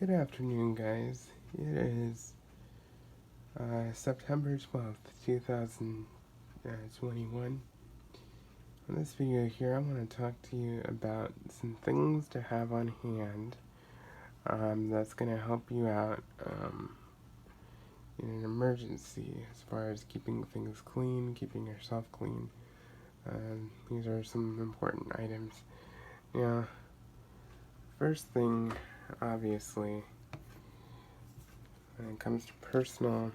Good afternoon, guys. It is September 12th, 2021. In this video here, I want to talk to you about some things to have on hand that's going to help you out in an emergency as far as keeping things clean, keeping yourself clean. These are some important items. Now, first thing, obviously, when it comes to personal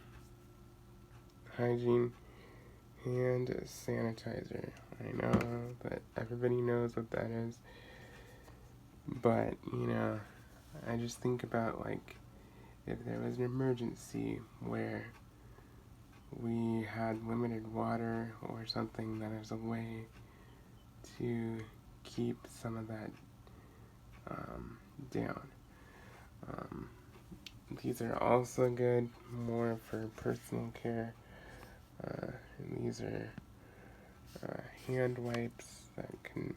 hygiene, hand sanitizer. I know that everybody knows what that is, but I just think about, like, if there was an emergency where we had limited water or something, that is a way to keep some of that down. These are also good more for personal care. These are hand wipes that can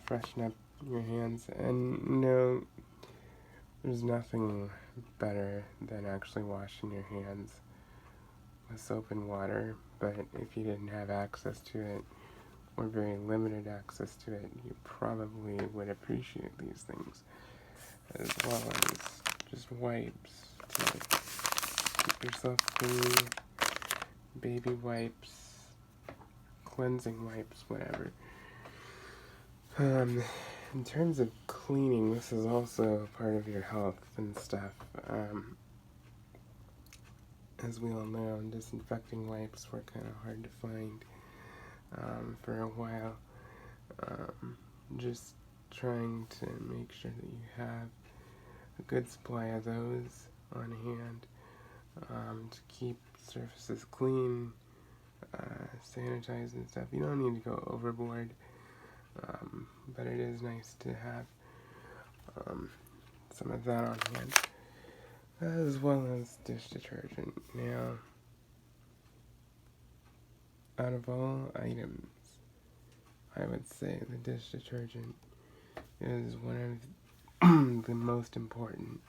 freshen up your hands. And there's nothing better than actually washing your hands with soap and water. But if you didn't have access to it, or very limited access to it, you probably would appreciate these things, as well as just wipes to keep yourself clean, baby wipes, cleansing wipes, whatever. In terms of cleaning, this is also part of your health and stuff. As we all know, disinfecting wipes were kind of hard to find for a while. Just trying to make sure that you have a good supply of those on hand to keep surfaces clean, sanitize and stuff. You don't need to go overboard, but it is nice to have some of that on hand, as well as dish detergent. Now, out of all items, I would say the dish detergent is one of the most important,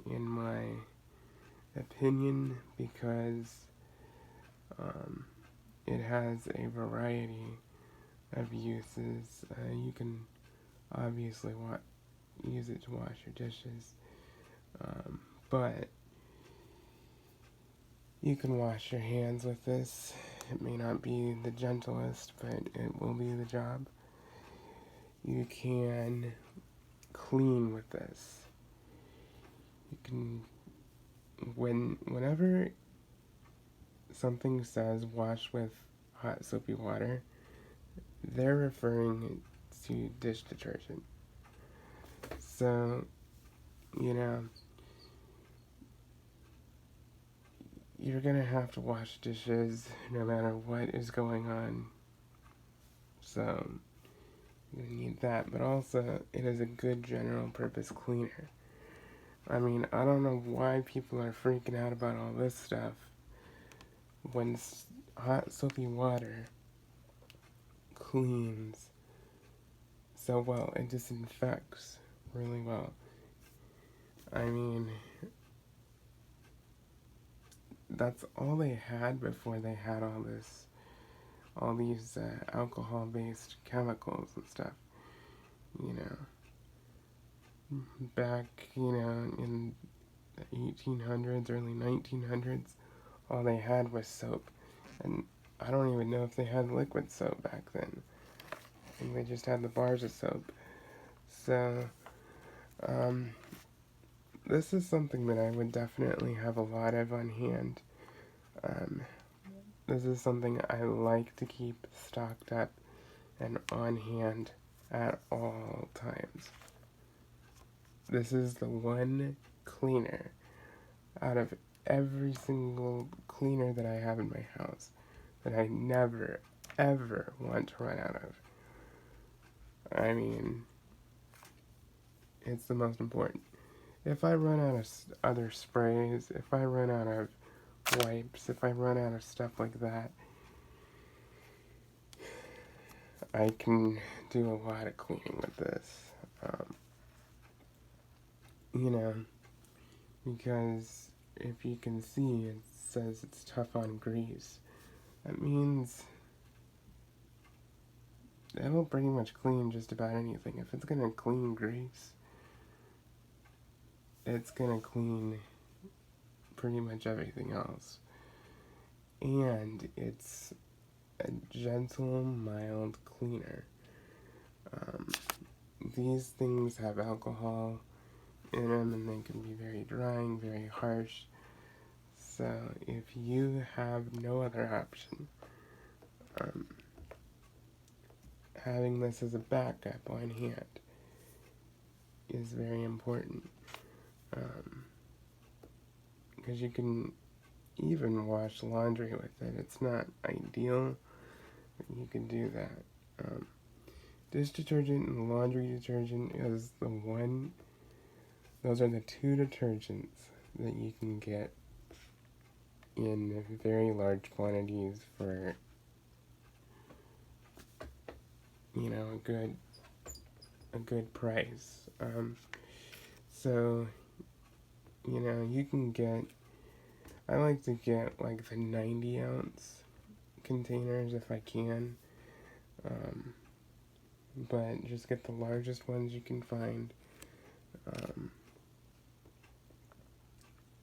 in my opinion, because it has a variety of uses. You can obviously use it to wash your dishes, but you can wash your hands with this. It may not be the gentlest, but it will do the job. You can clean with this. You can, whenever something says wash with hot soapy water, they're referring to dish detergent. So, you're gonna have to wash dishes no matter what is going on. So, you need that, but also it is a good general purpose cleaner. I mean, I don't know why people are freaking out about all this stuff when hot soapy water cleans so well. It disinfects really well. I mean, that's all they had before they had all these alcohol-based chemicals and stuff. Back, in the 1800s, early 1900s, all they had was soap. And I don't even know if they had liquid soap back then. I think they just had the bars of soap. So, this is something that I would definitely have a lot of on hand. This is something I like to keep stocked up and on hand at all times. This is the one cleaner out of every single cleaner that I have in my house that I never, ever want to run out of. I mean, it's the most important. If I run out of other sprays, if I run out of wipes, if I run out of stuff like that, I can do a lot of cleaning with this. you know, because if you can see, it says it's tough on grease. That means it'll pretty much clean just about anything. If it's gonna clean grease, it's gonna clean pretty much everything else. And it's a gentle, mild cleaner. These things have alcohol in them, and they can be very drying, very harsh. So if you have no other option, having this as a backup on hand is very important, because you can even wash laundry with it. It's not ideal, but you can do that. Dish detergent and laundry detergent is the one. Those are the two detergents that you can get in very large quantities for, you know, a good price. So, you know, you can get, I like to get like the 90 ounce containers if I can, but just get the largest ones you can find.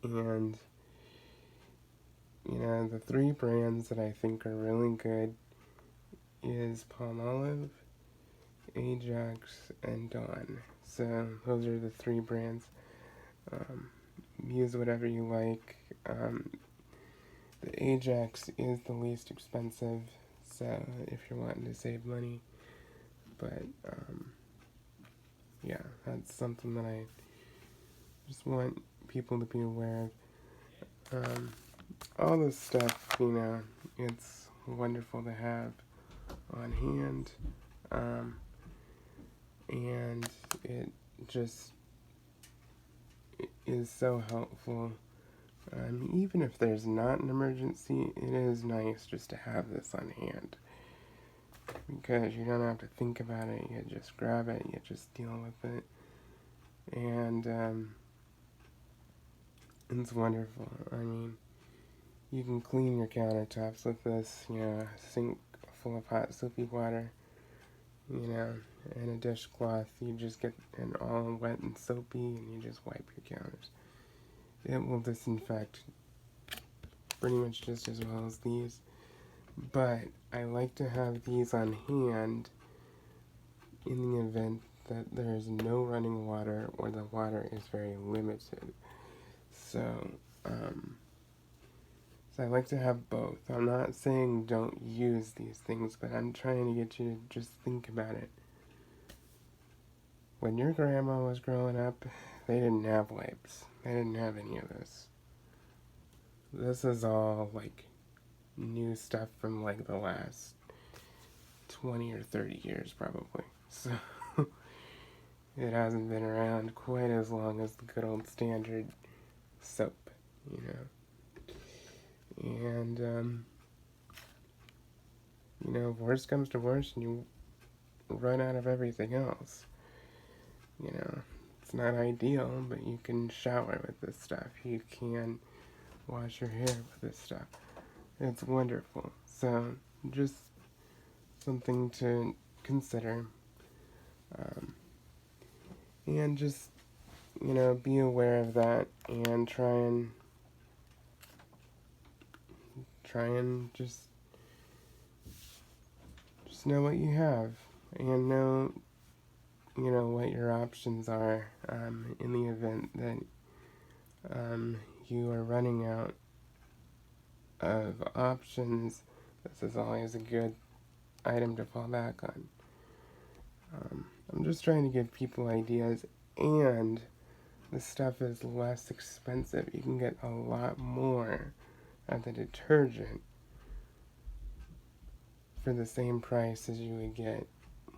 And, you know, the three brands that I think are really good is Palmolive, Ajax, and Dawn. So those are the three brands. Use whatever you like. The Ajax is the least expensive, so if you're wanting to save money. But, yeah, that's something that I just want people to be aware of. All this stuff, you know, it's wonderful to have on hand, and it just is so helpful. Even if there's not an emergency, it is nice just to have this on hand, because you don't have to think about it. You just grab it, you just deal with it, and it's wonderful. I mean, you can clean your countertops with this, you know, a sink full of hot soapy water, you know, and a dishcloth. You just get it all wet and soapy, and you just wipe your counters. It will disinfect pretty much just as well as these, but I like to have these on hand in the event that there is no running water or the water is very limited. So I like to have both. I'm not saying don't use these things, but I'm trying to get you to just think about it. When your grandma was growing up, they didn't have wipes. They didn't have any of this. This is all, like, new stuff from, like, the last 20 or 30 years, probably. So, it hasn't been around quite as long as the good old standard soap, you know. And, you know, if worst comes to worst and you run out of everything else, you know, it's not ideal, but you can shower with this stuff. You can wash your hair with this stuff. It's wonderful. So, just something to consider. And just, you know, be aware of that and try and just know what you have and know, you know, what your options are in the event that you are running out of options. This is always a good item to fall back on. I'm just trying to give people ideas, and the stuff is less expensive. You can get a lot more at the detergent for the same price as you would get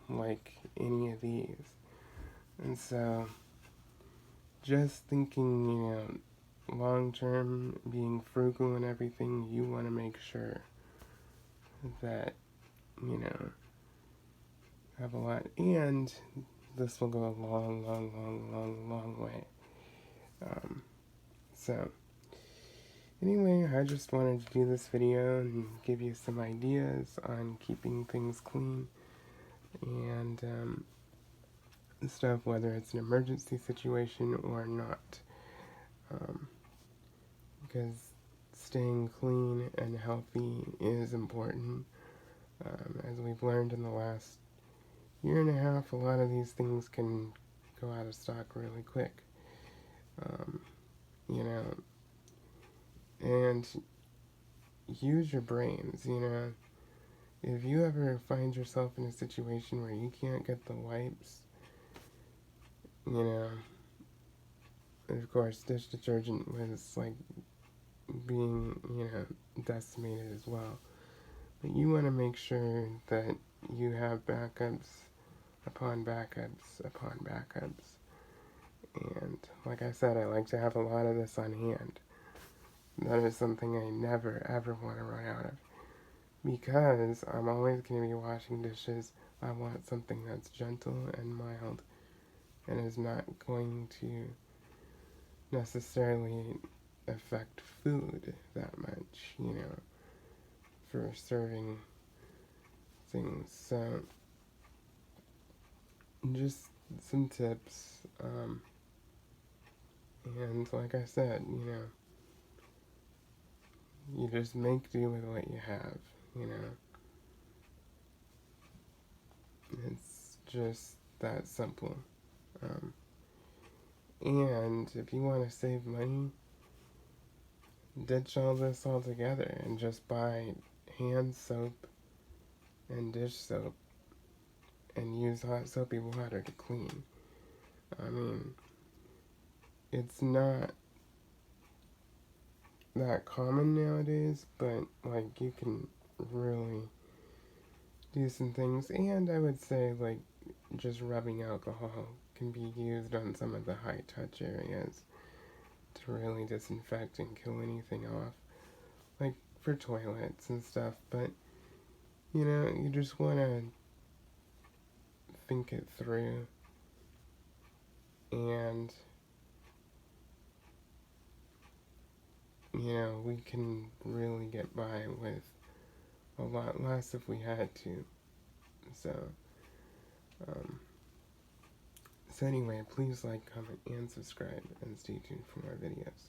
like any of these. And so just thinking, you know, long term, being frugal and everything, you want to make sure that, you know, have a lot, and this will go a long, long, long, long, long way. So anyway, I just wanted to do this video and give you some ideas on keeping things clean and stuff, whether it's an emergency situation or not. Because staying clean and healthy is important. As we've learned in the last year and a half, a lot of these things can go out of stock really quick. You know, and use your brains, you know. If you ever find yourself in a situation where you can't get the wipes, you know, of course, dish detergent was like being, you know, decimated as well. But you want to make sure that you have backups upon backups upon backups. And like I said, I like to have a lot of this on hand. That is something I never ever want to run out of. Because I'm always going to be washing dishes, I want something that's gentle and mild and is not going to necessarily affect food that much, you know, for serving things. So, just some tips. And like I said, you know, you just make do with what you have, you know. It's just that simple. And if you want to save money, ditch all this altogether and just buy hand soap and dish soap and use hot soapy water to clean. I mean, it's not that common nowadays, but like you can really do some things. And I would say like just rubbing alcohol can be used on some of the high touch areas to really disinfect and kill anything off, like for toilets and stuff. But you know, you just want to think it through, and you know, we can really get by with a lot less if we had to. So, so anyway, please like, comment, and subscribe, and stay tuned for more videos.